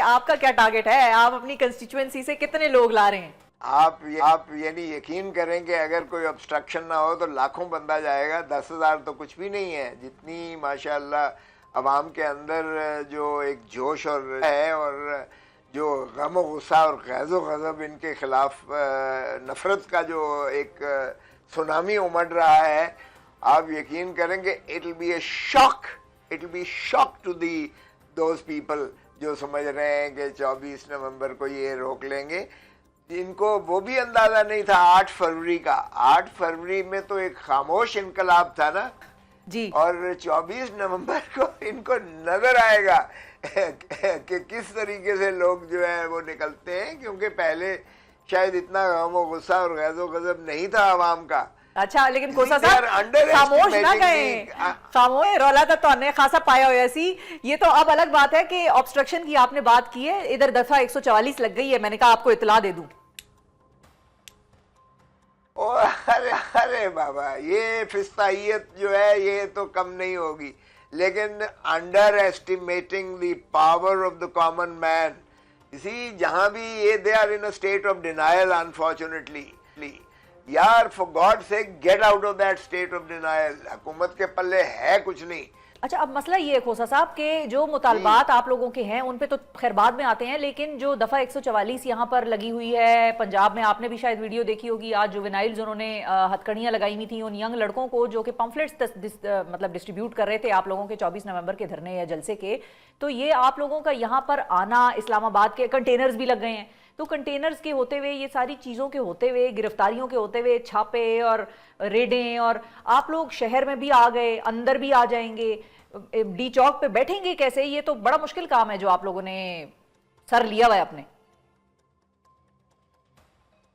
आपका क्या टारगेट है? आप अपनी कंस्टिट्यूएंसी से कितने लोग ला रहे हैं? आप यानी यकीन करें कि अगर कोई ऑब्स्ट्रक्शन ना हो तो लाखों बंदा जाएगा। 10,000 तो कुछ भी नहीं है। जितनी माशाअल्लाह अवाम के अंदर जो एक जोश और है, और जो गम गुस्सा और गैज़ो गज़ब इनके खिलाफ नफरत का जो एक सुनामी उमड़ रहा है, आप यकीन करेंगे it will be a shock, it will be shock to the those people जो समझ रहे हैं कि 24 नवंबर को ये रोक लेंगे। इनको वो भी अंदाजा नहीं था 8 फरवरी का। 8 फरवरी में तो एक खामोश इनकलाब था ना जी। और 24 नवंबर को इनको नजर आएगा कि किस तरीके से लोग जो है वो निकलते हैं, क्योंकि पहले शायद इतना गम और गुस्सा और गैज़ो गज़ब नहीं था आवाम का। अच्छा, लेकिन कोसा साहब खामोश ना गए, खामोश रौला तो अन्य खासा पाया हुआ सी। ये तो अब अलग बात है कि ऑब्स्ट्रक्शन की आपने बात की है, इधर दफा 144 लग गई है, मैंने कहा आपको इतला दे दूं। ओ अरे अरे बाबा, ये फिस्ताहियत जो है ये तो कम नहीं होगी, लेकिन underestimating the power of the common man. इसी जहां भी ये they are in a state of denial unfortunately. यार for god sake get out of that state of denial. हुकूमत के पल्ले है कुछ नहीं। अच्छा, अब मसला ये है खोसा साहब के जो मुतालबात आप लोगों के हैं उन पे तो खैर बाद में आते हैं, लेकिन जो दफा 144 यहाँ पर लगी हुई है पंजाब में, आपने भी शायद वीडियो देखी होगी। आज जुवेनाइल्स उन्होंने हथकड़ियां लगाई हुई थी उन यंग लड़कों को जो कि पम्फलेट्स मतलब डिस्ट्रीब्यूट कर रहे थे आप लोगों के 24 नवंबर के धरने या जलसे के। तो ये आप लोगों का यहाँ पर आना, इस्लामाबाद के कंटेनर्स भी लग गए हैं, तो कंटेनर्स के होते हुए, ये सारी चीज़ों के होते हुए, गिरफ्तारियों के होते हुए, छापे और रेडें, और आप लोग शहर में भी आ गए, अंदर भी आ जाएंगे, डी चौक पे बैठेंगे कैसे? ये तो बड़ा मुश्किल काम है जो आप लोगों ने सर लिया हुआ है अपने।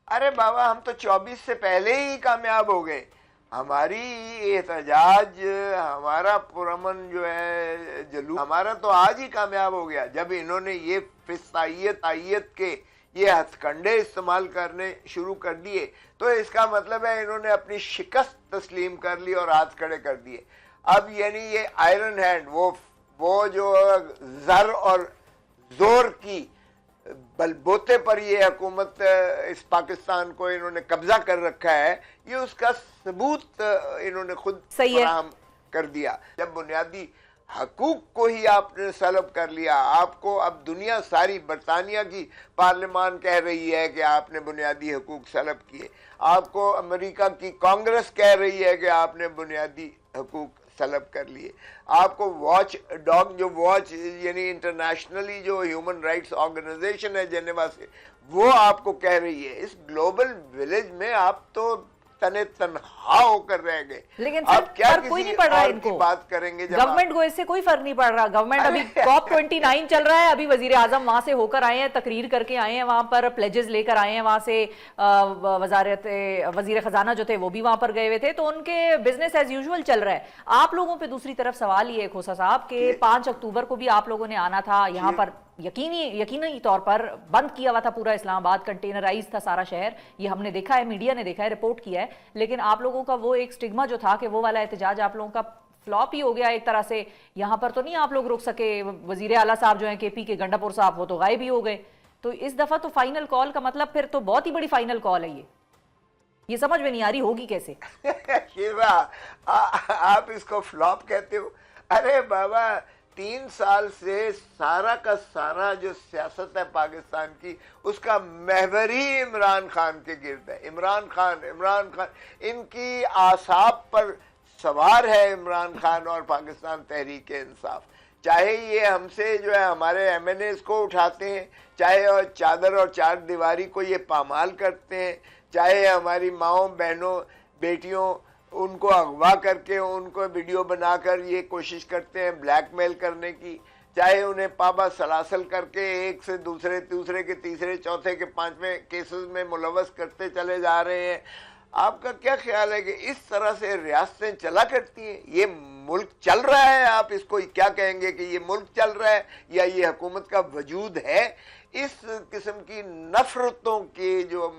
अरे बाबा, हम तो 24 से पहले ही कामयाब हो गए। हमारी एहतजाज, हमारा पुरअमन जो है जलूस, हमारा तो आज ही कामयाब हो गया जब इन्होंने ये फिस्ताहियत के ये हथकंडे इस्तेमाल करने शुरू कर दिए। तो इसका मतलब है इन्होंने अपनी शिकस्त तस्लीम कर ली और हाथ खड़े कर दिए। अब यानी ये आयरन हैंड, वो जो जर और जोर की बलबोते पर ये हुकूमत इस पाकिस्तान को इन्होंने कब्जा कर रखा है, ये उसका सबूत इन्होंने खुद फराहम कर दिया। जब बुनियादी हकूक को ही आपने सलब कर लिया, आपको अब दुनिया सारी, बरतानिया की पार्लियामान कह रही है कि आपने बुनियादी हकूक सलब किए, आपको अमेरिका की कांग्रेस कह रही है कि आपने बुनियादी हकूक सलब कर लिए, आपको वॉच डॉग जो वॉच यानी इंटरनेशनली जो ह्यूमन राइट्स ऑर्गेनाइजेशन है जेनेवा से, वो आपको कह रही है। इस ग्लोबल विलेज में आप तो तने तनहा होकर रह गए। लेकिन अब क्या कोई नहीं पड़ रहा है इनको, बात करेंगे गवर्नमेंट को इससे कोई फर्क नहीं पड़ रहा। गवर्नमेंट अभी COP 29 चल रहा है, अभी वजीर आजम वहां से होकर आए हैं, तकरीर करके आए हैं, वहां पर प्लेजेस लेकर आए हैं, वहां से वजीर खजाना जो थे वो भी वहां पर गए हुए थे, तो उनके बिजनेस एज यूजुअल चल रहा है। आप लोगों पे दूसरी तरफ सवाल ये है खोसा साहब के 5 अक्टूबर को भी आप लोगों ने आना था यहाँ पर, यकीनी तौर पर बंद किया हुआ था पूरा इस्लामाबाद, कंटेनराइज था सारा शहर, ये हमने देखा है, मीडिया ने देखा है, रिपोर्ट किया है। लेकिन आप लोगों का वो एक स्टिग्मा जो था कि वो वाला एहतजाज आप लोगों का फ्लॉप ही हो गया एक तरह से। यहाँ पर तो नहीं आप लोग रुक सके, वजीर आला साहब जो है KP के गंडापुर साहब, वो तो गायब ही हो गए। तो इस दफा तो फाइनल कॉल का मतलब फिर तो बहुत ही बड़ी फाइनल कॉल है ये समझ में नहीं आ रही होगी कैसे। शिवा, आप इसको फ्लॉप कहते हो? अरे बाबा, 3 साल से सारा का सारा जो सियासत है पाकिस्तान की, उसका महवर ही इमरान खान के गिर्द है। इमरान खान इनकी आसाब पर सवार है इमरान खान और पाकिस्तान तहरीक इंसाफ। चाहे ये हमसे जो है हमारे MNAs को उठाते हैं, चाहे और चादर और चार दीवारी को ये पामाल करते हैं, चाहे हमारी माओ बहनों बेटियों उनको अगवा करके उनको वीडियो बनाकर ये कोशिश करते हैं ब्लैकमेल करने की, चाहे उन्हें पाबा सलासल करके एक से दूसरे के तीसरे चौथे के 5वें केसेस में मुलवस करते चले जा रहे हैं। आपका क्या ख्याल है कि इस तरह से रियासतें चला करती हैं? ये मुल्क चल रहा है? आप इसको क्या कहेंगे कि ये मुल्क चल रहा है या ये हुकूमत का वजूद है? इस किस्म की नफरतों के जो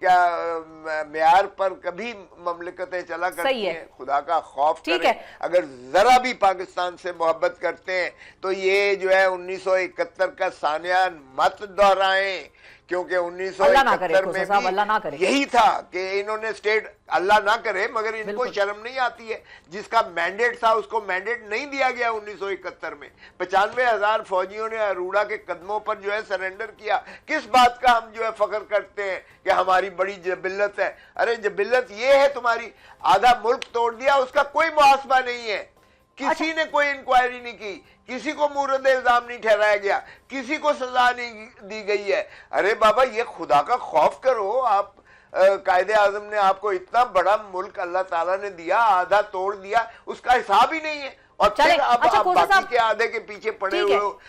क्या म्यार पर कभी ममलिकतें चला सही करती है। हैं? खुदा का खौफ ठीक करें। है। अगर जरा भी पाकिस्तान से मोहब्बत करते हैं तो ये जो है 1971 का सानिया मत दोहराएं, क्योंकि अल्लाह ना करे 1971 खोसा में साहब, अल्लाह ना करे। भी यही था कि इन्होंने स्टेट, अल्लाह ना करे मगर इनको बिल्कुल। शर्म नहीं आती है। जिसका मैंडेट था उसको मैंडेट नहीं दिया गया 1971 में। 95,000 फौजियों ने अरूड़ा के कदमों पर जो है सरेंडर किया। किस बात का हम जो है फख्र करते हैं कि हमारी बड़ी जबिल्लत है? अरे जबिल्लत ये है तुम्हारी, आधा मुल्क तोड़ दिया, उसका कोई मुआसबा नहीं है, किसी ने कोई इंक्वायरी नहीं की, किसी को मुरद इल्जाम नहीं ठहराया गया, किसी को सजा नहीं दी गई है। अरे बाबा ये खुदा का खौफ करो। आप कायदे आजम ने आपको इतना बड़ा मुल्क अल्लाह ताला ने दिया, आधा तोड़ दिया, उसका हिसाब ही नहीं है। और चलें, फिर अब अच्छा, आप खोसा बाकी साहब, के आधे के पीछे पड़े ठीक हुए है। हो।